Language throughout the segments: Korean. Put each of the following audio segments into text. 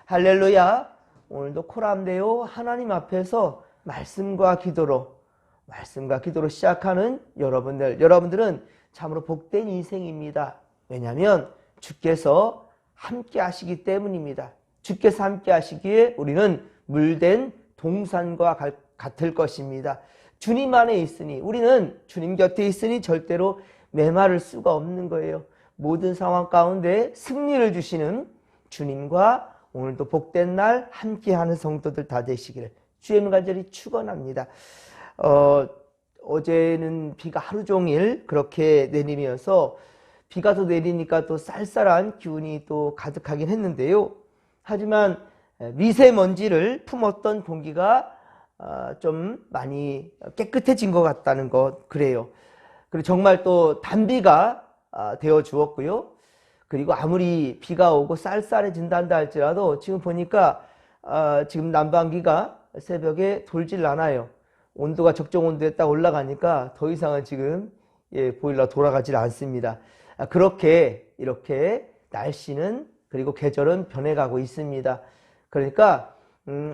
할렐루야. 오늘도 코람데오 하나님 앞에서 말씀과 기도로 시작하는 여러분들은 참으로 복된 인생입니다. 왜냐하면 주께서 함께 하시기 때문입니다. 주께서 함께 하시기에 우리는 물된 동산과 같을 것입니다. 주님 안에 있으니, 우리는 주님 곁에 있으니 절대로 메마를 수가 없는 거예요. 모든 상황 가운데 승리를 주시는 주님과 오늘도 복된 날 함께하는 성도들 다 되시기를 주의 간절히 축원합니다. 어제는 비가 하루 종일 그렇게 내리면서 비가 더 내리니까 또 쌀쌀한 기운이 또 가득하긴 했는데요. 하지만 미세먼지를 품었던 공기가 좀 많이 깨끗해진 것 같다는 것, 그래요. 그리고 정말 또 단비가 되어 주었고요. 그리고 아무리 비가 오고 쌀쌀해진다 할지라도 지금 보니까 지금 난방기가 새벽에 돌질 않아요. 온도가 적정 온도에 딱 올라가니까 더 이상은 지금 보일러 돌아가질 않습니다. 그렇게 이렇게 날씨는 그리고 계절은 변해가고 있습니다. 그러니까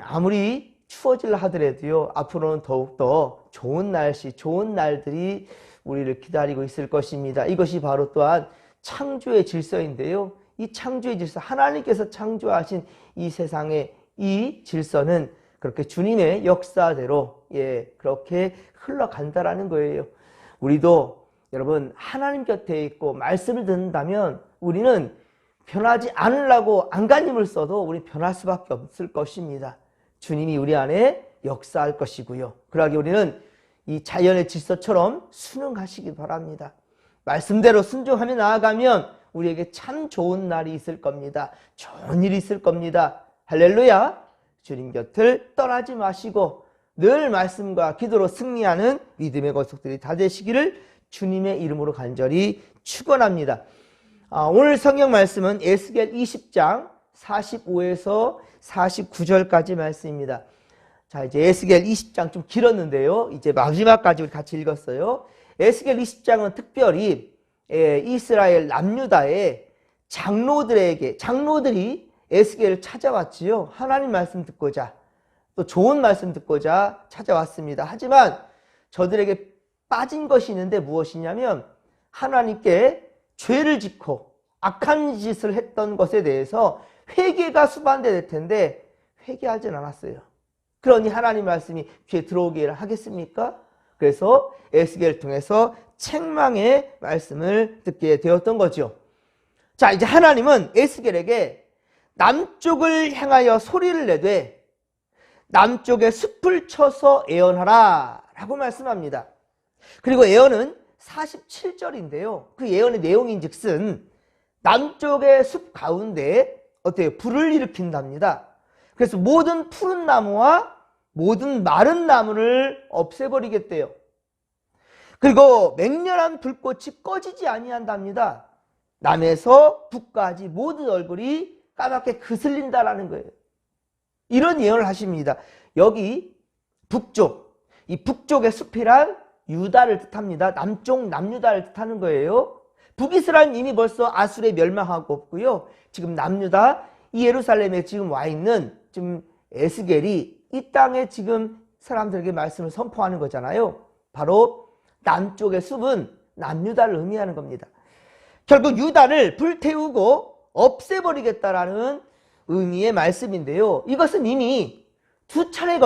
아무리 추워질라 하더라도요, 앞으로는 더욱더 좋은 날씨, 좋은 날들이 우리를 기다리고 있을 것입니다. 이것이 바로 또한 창조의 질서인데요. 이 창조의 질서, 하나님께서 창조하신 이 세상의 이 질서는 그렇게 주님의 역사대로 그렇게 흘러간다라는 거예요. 우리도 여러분 하나님 곁에 있고 말씀을 듣는다면 우리는 변하지 않으려고 안간힘을 써도 우리 변할 수밖에 없을 것입니다. 주님이 우리 안에 역사할 것이고요. 그러기 우리는 이 자연의 질서처럼 순응하시기 바랍니다. 말씀대로 순종하며 나아가면 우리에게 참 좋은 날이 있을 겁니다. 좋은 일이 있을 겁니다. 할렐루야. 주님 곁을 떠나지 마시고 늘 말씀과 기도로 승리하는 믿음의 권속들이 다 되시기를 주님의 이름으로 간절히 축원합니다. 오늘 성경 말씀은 에스겔 20장 45에서 49절까지 말씀입니다. 자, 이제 에스겔 20장 좀 길었는데요. 이제 마지막까지 우리 같이 읽었어요. 에스겔 20장은 특별히 이스라엘 남유다의 장로들이 에스겔을 찾아왔지요. 하나님 말씀 듣고자, 또 좋은 말씀 듣고자 찾아왔습니다. 하지만 저들에게 빠진 것이 있는데 무엇이냐면 하나님께 죄를 짓고 악한 짓을 했던 것에 대해서 회개가 수반돼야 될 텐데 회개하진 않았어요. 그러니 하나님 말씀이 귀에 들어오게 하겠습니까? 그래서 에스겔을 통해서 책망의 말씀을 듣게 되었던 거죠. 자, 이제 하나님은 에스겔에게 남쪽을 향하여 소리를 내되 남쪽에 숲을 쳐서 예언하라 라고 말씀합니다. 그리고 예언은 47절인데요. 그 예언의 내용인즉슨 남쪽의 숲 가운데 불을 일으킨답니다. 그래서 모든 푸른 나무와 모든 마른 나무를 없애버리겠대요. 그리고 맹렬한 불꽃이 꺼지지 아니한답니다. 남에서 북까지 모든 얼굴이 까맣게 그슬린다라는 거예요. 이런 예언을 하십니다. 여기 북쪽, 이 북쪽의 숲이란 유다를 뜻합니다. 남쪽 남유다를 뜻하는 거예요. 북이스라엘은 이미 벌써 아수르에 멸망하고 없고요. 지금 남유다, 이 예루살렘에 지금 와 있는 지금 에스겔이 이 땅에 지금 사람들에게 말씀을 선포하는 거잖아요. 바로 남쪽의 숲은 남유다를 의미하는 겁니다. 결국 유다를 불태우고 없애버리겠다라는 의미의 말씀인데요. 이것은 이미 두 차례에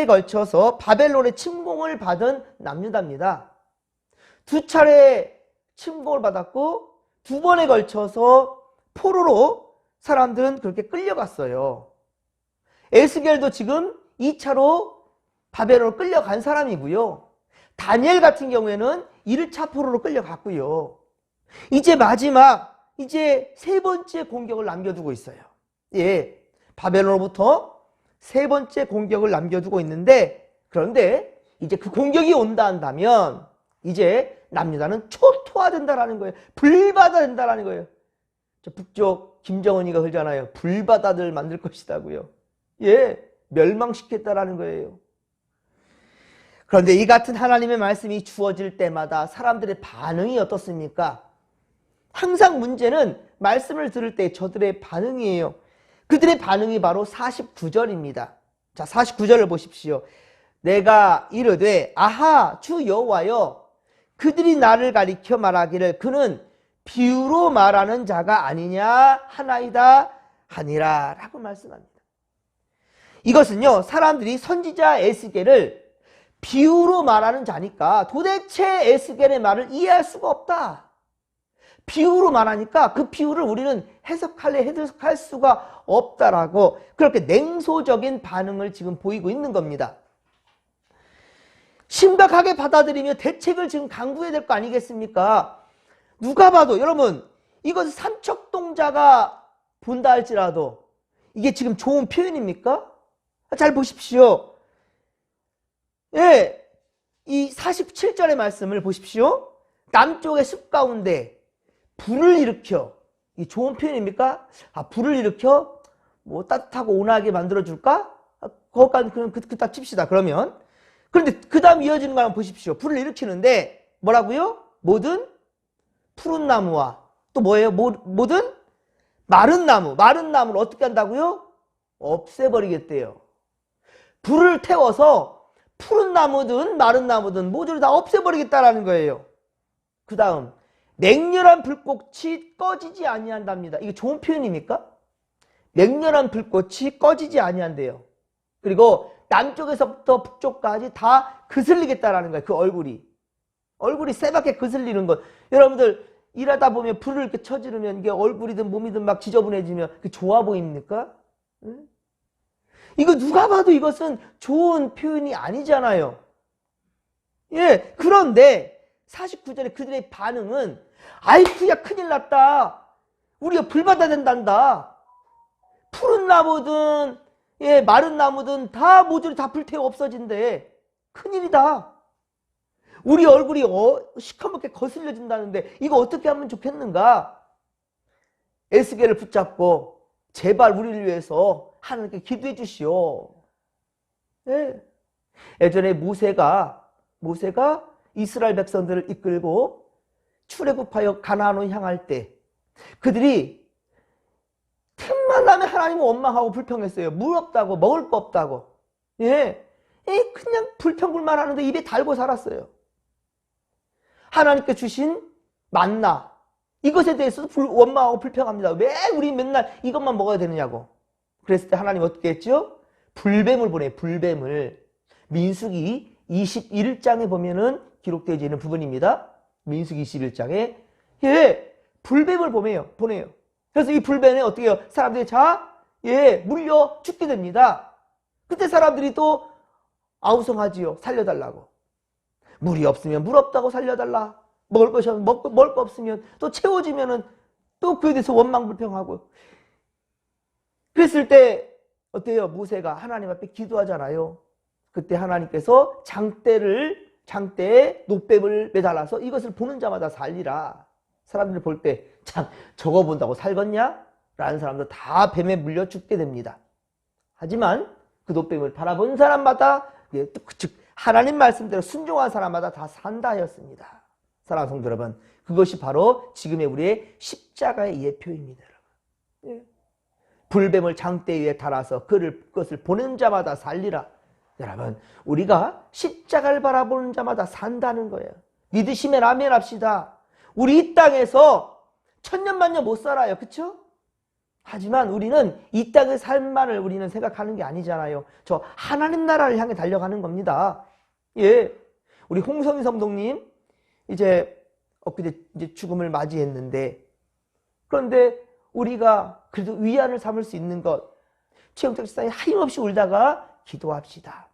걸쳐서 바벨론의 침공을 받은 남유다입니다. 두 차례 침공을 받았고 두 번에 걸쳐서 포로로 사람들은 그렇게 끌려갔어요. 에스겔도 지금 2차로 바벨론으로 끌려간 사람이고요. 다니엘 같은 경우에는 1차 포로로 끌려갔고요. 이제 마지막, 이제 세 번째 공격을 남겨두고 있어요. 바벨론으로부터 세 번째 공격을 남겨두고 있는데, 그런데 이제 그 공격이 온다 한다면 이제 남유다는 초토화된다라는 거예요. 불바다 된다라는 거예요. 저 북쪽 김정은이가 그러잖아요. 불바다들 만들 것이다고요. 멸망시켰다라는 거예요. 그런데 이 같은 하나님의 말씀이 주어질 때마다 사람들의 반응이 어떻습니까? 항상 문제는 말씀을 들을 때 저들의 반응이에요. 그들의 반응이 바로 49절입니다. 자, 49절을 보십시오. 내가 이르되 아하 주 여호와여, 그들이 나를 가리켜 말하기를 그는 비유로 말하는 자가 아니냐 하나이다 하니라 라고 말씀합니다. 이것은요, 사람들이 선지자 에스겔을 비유로 말하는 자니까 도대체 에스겔의 말을 이해할 수가 없다. 비유로 말하니까 그 비유를 우리는 해석할 수가 없다라고 그렇게 냉소적인 반응을 지금 보이고 있는 겁니다. 심각하게 받아들이며 대책을 지금 강구해야 될 거 아니겠습니까? 누가 봐도 여러분, 이것은 삼척동자가 본다 할지라도 이게 지금 좋은 표현입니까? 잘 보십시오. 예, 이 47절의 말씀을 보십시오. 남쪽의 숲 가운데 불을 일으켜, 이 좋은 표현입니까? 아, 불을 일으켜 뭐 따뜻하고 온화하게 만들어줄까? 거기까지 그냥 그딱 칩시다. 그러면 그런데 그 다음 이어지는 거 한번 보십시오. 불을 일으키는데 뭐라고요? 모든 푸른 나무와 또 뭐예요? 모든 마른 나무를 어떻게 한다고요? 없애버리겠대요. 불을 태워서 푸른 나무든 마른 나무든 모두를 다 없애버리겠다라는 거예요. 그 다음 맹렬한 불꽃이 꺼지지 아니한답니다. 이게 좋은 표현입니까? 맹렬한 불꽃이 꺼지지 아니한대요. 그리고 남쪽에서부터 북쪽까지 다 그슬리겠다라는 거예요. 그 얼굴이 새밖에 그슬리는 것. 여러분들 일하다 보면 불을 이렇게 쳐지르면 이게 얼굴이든 몸이든 막 지저분해지면 그 좋아 보입니까? 응? 이거 누가 봐도 이것은 좋은 표현이 아니잖아요. 예, 그런데 49절에 그들의 반응은 아이쿠야 큰일 났다. 우리가 불 받아야 된단다. 푸른 나무든 예, 마른 나무든 다 모조리 다 불태워 없어진대. 큰일이다. 우리 얼굴이 시커멓게 거슬려진다는데 이거 어떻게 하면 좋겠는가? 에스겔을 붙잡고 제발 우리를 위해서 하나님께 기도해 주시오. 예. 예전에 모세가 이스라엘 백성들을 이끌고 출애굽하여 가나안으로 향할 때 그들이 틈만 나면 하나님을 원망하고 불평했어요. 물 없다고, 먹을 거 없다고. 예. 그냥 불평불만 하는데 입에 달고 살았어요. 하나님께 주신 만나, 이것에 대해서도 원망하고 불평합니다. 왜 우리 맨날 이것만 먹어야 되느냐고. 그랬을 때 하나님 어떻게 했죠? 불뱀을 보내, 불뱀을. 민수기 21장에 보면은 기록되어져 있는 부분입니다. 민수기 21장에. 예, 불뱀을 보내요. 그래서 이 불뱀에 어떻게 해요? 사람들이 물려 죽게 됩니다. 그때 사람들이 또 아우성하지요. 살려달라고. 물이 없으면 물 없다고 살려달라. 먹을 거 없으면 또 채워지면은 또 그에 대해서 원망불평하고. 그랬을 때 어때요? 모세가 하나님 앞에 기도하잖아요. 그때 하나님께서 장대에 노뱀을 매달아서 이것을 보는 자마다 살리라. 사람들이 볼 때 참 저거 본다고 살겠냐? 라는 사람들 다 뱀에 물려 죽게 됩니다. 하지만 그 노뱀을 바라본 사람마다 즉 하나님 말씀대로 순종한 사람마다 다 산다 하였습니다. 사랑하는 성도 여러분, 그것이 바로 지금의 우리의 십자가의 예표입니다. 여러분. 예. 불뱀을 장대 위에 달아서 그것을 보는 자마다 살리라. 여러분, 우리가 십자가를 바라보는 자마다 산다는 거예요. 믿으시면 아멘 합시다. 우리 이 땅에서 천년만년 못 살아요. 그렇죠? 하지만 우리는 이 땅의 삶만을 우리는 생각하는 게 아니잖아요. 저 하나님 나라를 향해 달려가는 겁니다. 예, 우리 홍성희 성도님 이제 엊그제 이제 죽음을 맞이했는데, 그런데 우리가 그래도 위안을 삼을 수 있는 것, 최영택 집사님 하염없이 울다가 기도합시다.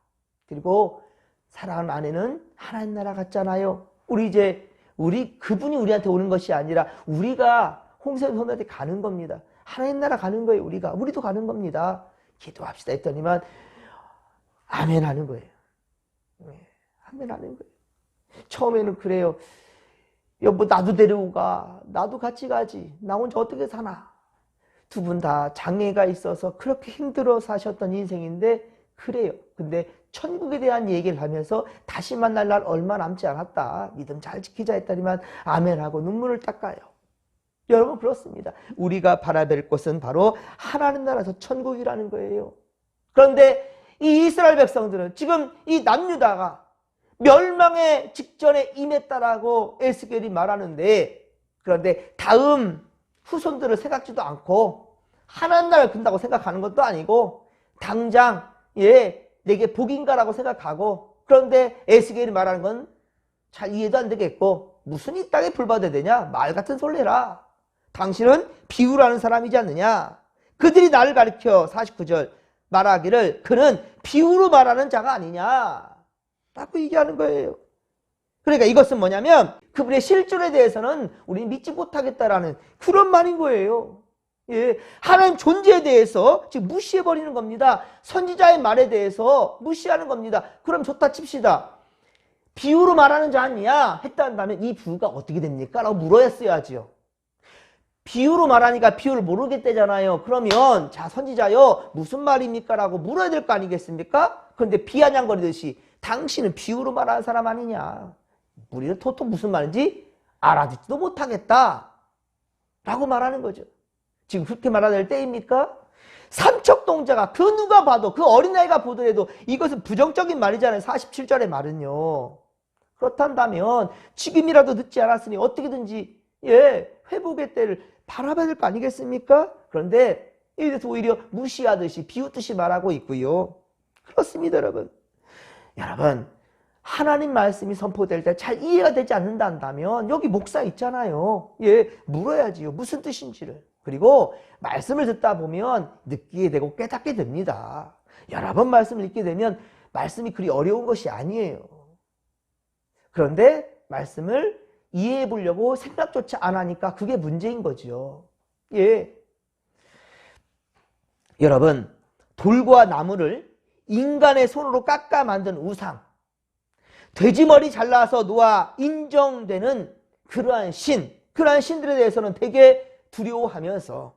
그리고 사랑하는 아내는 하나님 나라 갔잖아요. 우리 그분이 우리한테 오는 것이 아니라 우리가 홍성희 성도한테 가는 겁니다. 하나님 나라 가는 거예요. 우리도 가는 겁니다. 기도합시다 했더니만 아멘 하는 거예요. 아멘 하는 거예요. 처음에는 그래요. 여보 나도 데리고 가. 나도 같이 가지. 나 혼자 어떻게 사나. 두 분 다 장애가 있어서 그렇게 힘들어 사셨던 인생인데 그래요. 근데 천국에 대한 얘기를 하면서 다시 만날 날 얼마 남지 않았다. 믿음 잘 지키자 했더니만 아멘하고 눈물을 닦아요. 여러분 그렇습니다. 우리가 바라볼 곳은 바로 하나님 나라에서 천국이라는 거예요. 그런데 이 이스라엘 백성들은 지금 이 남유다가 멸망의 직전에 임했다라고 에스겔이 말하는데, 그런데 다음 후손들을 생각지도 않고 하나님 나라를 군다고 생각하는 것도 아니고 당장 내게 복인가라고 생각하고, 그런데 에스겔이 말하는 건 잘 이해도 안 되겠고, 무슨 이 땅에 불받아야 되냐? 말 같은 소리 해라. 당신은 비유라는 사람이지 않느냐? 그들이 나를 가리켜 49절 말하기를 그는 비유로 말하는 자가 아니냐 라고 얘기하는 거예요. 그러니까 이것은 뭐냐면 그분의 실존에 대해서는 우리는 믿지 못하겠다라는 그런 말인 거예요. 하나님 존재에 대해서 지금 무시해버리는 겁니다. 선지자의 말에 대해서 무시하는 겁니다. 그럼 좋다 칩시다. 비유로 말하는 자 아니냐 했다면 이 비유가 어떻게 됩니까? 라고 물어야지요. 비유로 말하니까 비유를 모르겠대잖아요. 그러면 자 선지자요 무슨 말입니까? 라고 물어야 될 거 아니겠습니까? 그런데 비아냥거리듯이 당신은 비유로 말하는 사람 아니냐. 우리는 도통 무슨 말인지 알아듣지도 못하겠다 라고 말하는 거죠. 지금 그렇게 말해야 될 때입니까? 삼척동자가 그 누가 봐도 그 어린아이가 보더라도 이것은 부정적인 말이잖아요. 47절의 말은요. 그렇단다면 지금이라도 듣지 않았으니 어떻게든지 회복의 때를 바라봐야 될 거 아니겠습니까? 그런데 이에 대해서 오히려 무시하듯이 비웃듯이 말하고 있고요. 그렇습니다, 여러분. 여러분, 하나님 말씀이 선포될 때 잘 이해가 되지 않는다면 여기 목사 있잖아요. 물어야지요. 무슨 뜻인지를. 그리고 말씀을 듣다 보면 느끼게 되고 깨닫게 됩니다. 여러 번 말씀을 읽게 되면 말씀이 그리 어려운 것이 아니에요. 그런데 말씀을 이해해 보려고 생각조차 안 하니까 그게 문제인 거죠. 여러분, 돌과 나무를 인간의 손으로 깎아 만든 우상, 돼지머리 잘라서 놓아 인정되는 그러한 신들에 대해서는 되게 두려워하면서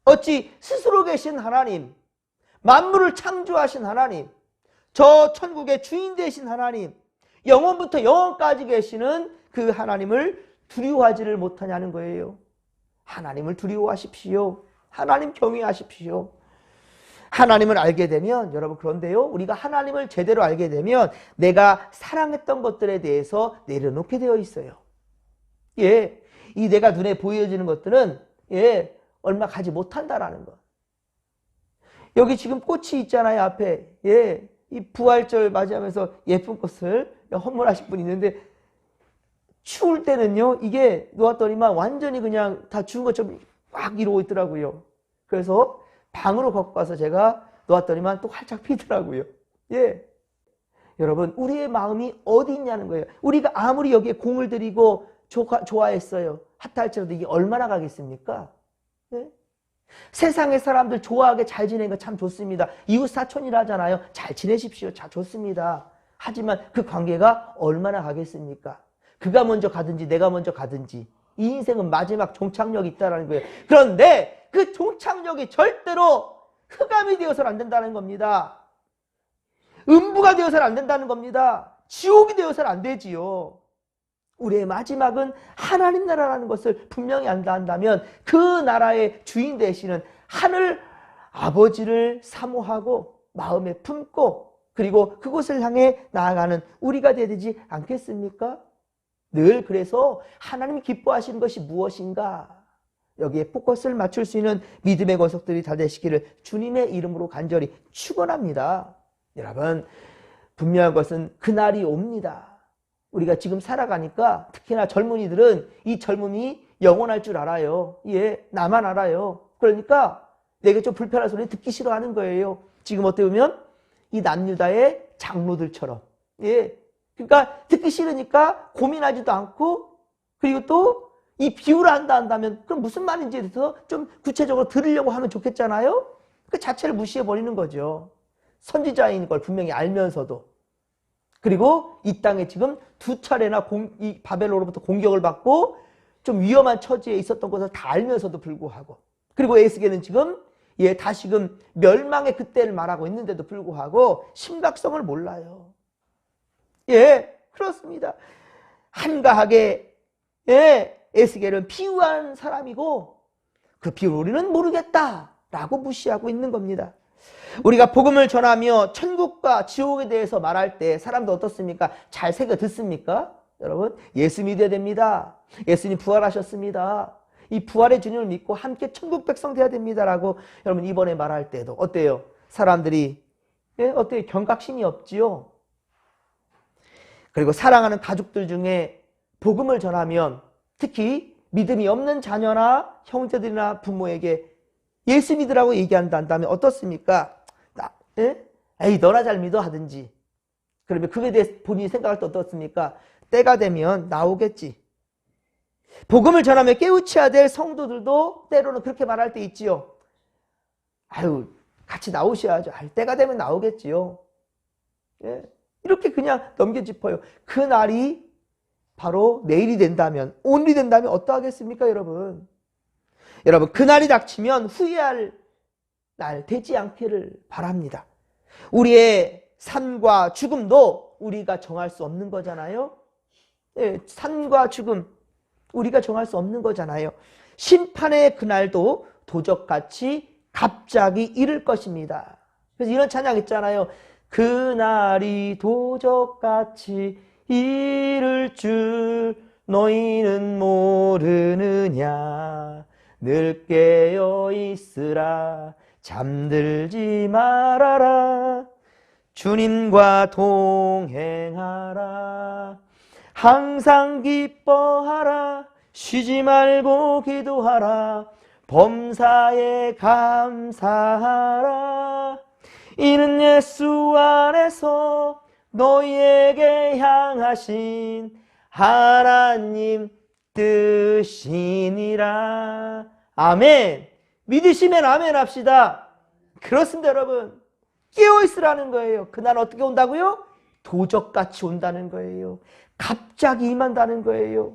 어찌 스스로 계신 하나님, 만물을 창조하신 하나님, 저 천국의 주인 되신 하나님, 영원부터 영원까지 계시는 그 하나님을 두려워하지를 못하냐는 거예요. 하나님을 두려워하십시오. 하나님 경외하십시오. 하나님을 알게 되면 여러분 그런데요. 우리가 하나님을 제대로 알게 되면 내가 사랑했던 것들에 대해서 내려놓게 되어 있어요. 이 내가 눈에 보여지는 것들은 얼마 가지 못한다라는 것. 여기 지금 꽃이 있잖아요. 앞에. 이 부활절 맞이하면서 예쁜 꽃을 헌물하실 분이 있는데 추울 때는요. 이게 놓았더니만 완전히 그냥 다 죽은 것처럼 막 이러고 있더라고요. 그래서 방으로 갖고 가서 제가 놓았더니만 또 활짝 피더라고요. 여러분 우리의 마음이 어디 있냐는 거예요. 우리가 아무리 여기에 공을 들이고 좋아했어요. 하다 할지라도 이게 얼마나 가겠습니까? 세상의 사람들 좋아하게 잘 지내는 거 참 좋습니다. 이웃사촌이라 하잖아요. 잘 지내십시오. 잘 좋습니다. 하지만 그 관계가 얼마나 가겠습니까? 그가 먼저 가든지 내가 먼저 가든지 이 인생은 마지막 종착역이 있다는 거예요. 그런데 그 종착역이 절대로 흑암이 되어서는 안 된다는 겁니다. 음부가 되어서는 안 된다는 겁니다. 지옥이 되어서는 안 되지요. 우리의 마지막은 하나님 나라라는 것을 분명히 안다면 그 나라의 주인 되시는 하늘 아버지를 사모하고 마음에 품고 그리고 그곳을 향해 나아가는 우리가 되지 않겠습니까? 늘 그래서 하나님이 기뻐하시는 것이 무엇인가? 여기에 포커스를 맞출 수 있는 믿음의 권속들이 다 되시기를 주님의 이름으로 간절히 축원합니다. 여러분 분명한 것은 그날이 옵니다. 우리가 지금 살아가니까 특히나 젊은이들은 이 젊음이 영원할 줄 알아요. 나만 알아요. 그러니까 내게 좀 불편한 소리 듣기 싫어하는 거예요. 지금 어떻게 보면 이 남유다의 장로들처럼. 그러니까 듣기 싫으니까 고민하지도 않고 그리고 또 이 비유를 한다면 그럼 무슨 말인지에 대해서 좀 구체적으로 들으려고 하면 좋겠잖아요. 그 자체를 무시해버리는 거죠. 선지자인 걸 분명히 알면서도. 그리고 이 땅에 지금 두 차례나 이 바벨론으로부터 공격을 받고 좀 위험한 처지에 있었던 것을 다 알면서도 불구하고 그리고 에스겔은 지금 다시금 멸망의 그때를 말하고 있는데도 불구하고 심각성을 몰라요. 그렇습니다. 한가하게 에스겔은 비유한 사람이고 그 비유를 우리는 모르겠다라고 무시하고 있는 겁니다. 우리가 복음을 전하며 천국과 지옥에 대해서 말할 때 사람도 어떻습니까? 잘 새겨 듣습니까? 여러분, 예수 믿어야 됩니다. 예수님 부활하셨습니다. 이 부활의 주님을 믿고 함께 천국 백성 돼야 됩니다라고 여러분 이번에 말할 때도 어때요? 사람들이 어때요? 경각심이 없지요? 그리고 사랑하는 가족들 중에 복음을 전하면 특히 믿음이 없는 자녀나 형제들이나 부모에게 예수 믿으라고 얘기한다면 어떻습니까? 에이 너나 잘 믿어 하든지, 그러면 그에 대해서 본인이 생각할 때 어떻습니까? 때가 되면 나오겠지. 복음을 전하며 깨우쳐야 될 성도들도 때로는 그렇게 말할 때 있지요. 아유 같이 나오셔야죠. 때가 되면 나오겠지요. 이렇게 그냥 넘겨짚어요. 그 날이 바로 내일이 된다면, 오늘이 된다면 어떠하겠습니까, 여러분? 여러분, 그 날이 닥치면 후회할 날 되지 않기를 바랍니다. 우리의 삶과 죽음도 우리가 정할 수 없는 거잖아요. 삶과 죽음 우리가 정할 수 없는 거잖아요. 심판의 그날도 도적같이 갑자기 이를 것입니다. 그래서 이런 찬양 있잖아요. 그날이 도적같이 이를 줄 너희는 모르느냐. 늘 깨어 있으라. 잠들지 말아라. 주님과 동행하라. 항상 기뻐하라. 쉬지 말고 기도하라. 범사에 감사하라. 이는 예수 안에서 너희에게 향하신 하나님 뜻이니라. 아멘. 믿으시면 아멘 합시다. 그렇습니다, 여러분. 깨어있으라는 거예요. 그날 어떻게 온다고요? 도적같이 온다는 거예요. 갑자기 임한다는 거예요.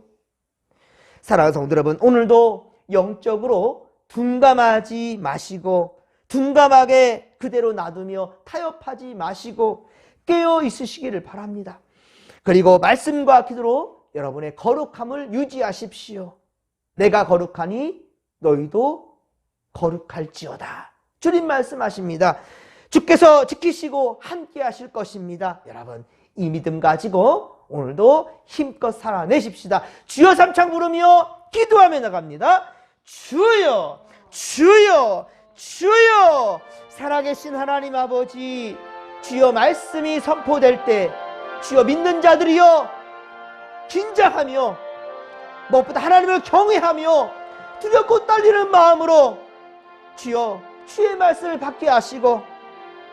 사랑하는 성도 여러분, 오늘도 영적으로 둔감하지 마시고 둔감하게 그대로 놔두며 타협하지 마시고 깨어 있으시기를 바랍니다. 그리고 말씀과 기도로 여러분의 거룩함을 유지하십시오. 내가 거룩하니 너희도 거룩할지어다. 주님 말씀하십니다. 주께서 지키시고 함께 하실 것입니다. 여러분, 이 믿음 가지고 오늘도 힘껏 살아내십시다. 주여 삼창 부르며 기도하며 나갑니다. 주여, 주여, 주여. 살아계신 하나님 아버지, 주여 말씀이 선포될 때 주여 믿는 자들이여 긴장하며 무엇보다 하나님을 경외하며 두렵고 떨리는 마음으로 주여 주의 말씀을 받게 하시고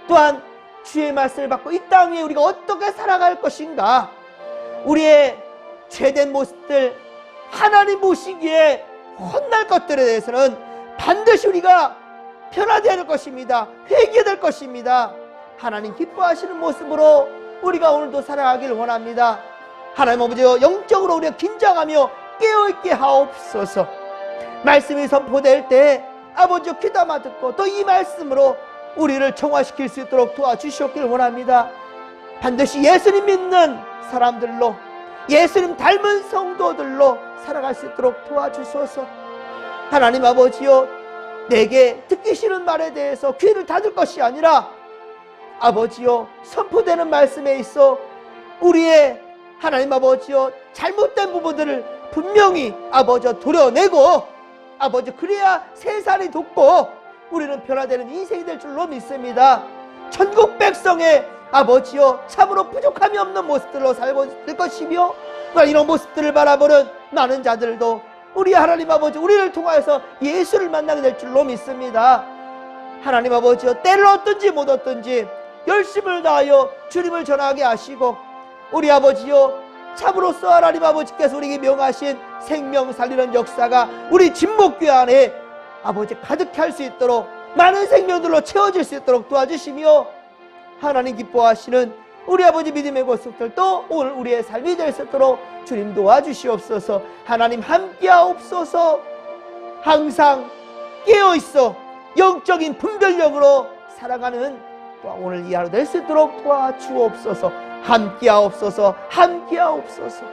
또한 주의 말씀을 받고 이 땅 위에 우리가 어떻게 살아갈 것인가, 우리의 죄된 모습들, 하나님 보시기에 혼날 것들에 대해서는 반드시 우리가 변화되어야 할 것입니다. 회개해야 될 것입니다. 하나님 기뻐하시는 모습으로 우리가 오늘도 살아가기를 원합니다. 하나님 아버지여, 영적으로 우리가 긴장하며 깨어있게 하옵소서. 말씀이 선포될 때 아버지여 귀담아 듣고 또 이 말씀으로 우리를 정화시킬 수 있도록 도와주시옵기를 원합니다. 반드시 예수님 믿는 사람들로, 예수님 닮은 성도들로 살아갈 수 있도록 도와주소서. 하나님 아버지여, 내게 듣기 싫은 말에 대해서 귀를 닫을 것이 아니라 아버지여 선포되는 말씀에 있어 우리의 하나님 아버지여 잘못된 부분들을 분명히 아버지여 도려내고 아버지 그래야 세상이 돕고 우리는 변화되는 인생이 될 줄로 믿습니다. 천국 백성의 아버지여 참으로 부족함이 없는 모습들로 살고 될 것이며 이런 모습들을 바라보는 많은 자들도 우리 하나님 아버지 우리를 통하여서 예수를 만나게 될 줄로 믿습니다. 하나님 아버지여, 때를 얻든지 못 얻든지 열심을 다하여 주님을 전하게 하시고 우리 아버지여 참으로서 하나님 아버지께서 우리에게 명하신 생명 살리는 역사가 우리 진목교회 안에 아버지 가득해 할 수 있도록 많은 생명들로 채워질 수 있도록 도와주시며 하나님 기뻐하시는 우리 아버지 믿음의 고속들도 오늘 우리의 삶이 될 수 있도록 주님 도와주시옵소서. 하나님 함께하옵소서. 항상 깨어있어 영적인 분별력으로 살아가는 오늘 이 하루 될 수 있도록 도와주옵소서. 함께하옵소서. 함께하옵소서.